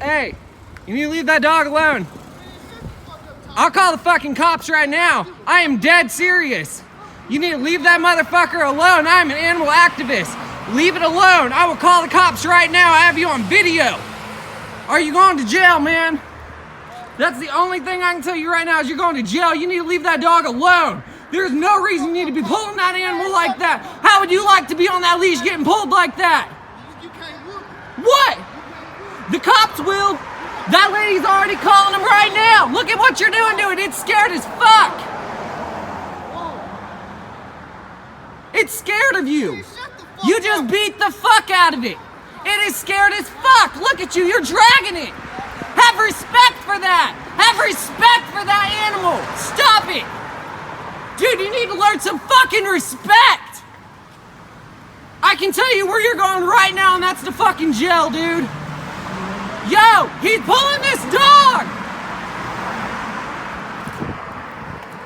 Hey, you need to leave that dog alone. I'll call the fucking cops right now. I am dead serious. You need to leave that motherfucker alone. I'm an animal activist. Leave it alone. I will call the cops right now. I have you on video. Are you going to jail, man? That's the only thing I can tell you right now is you're going to jail. You need to leave that dog alone. There's no reason you need to be pulling that animal like that. How would you like to be on that leash getting pulled like that? What? The cops will. That lady's already calling them right now. Look at what you're doing to it. It's scared as fuck. It's scared of you. You just beat the fuck out of it. It is scared as fuck. Look at you. You're dragging it. Have respect for that. Have respect for that animal. Stop it. Dude, you need to learn some fucking respect. I can tell you where you're going right now, and that's the fucking jail, dude. Yo, he's pulling this dog!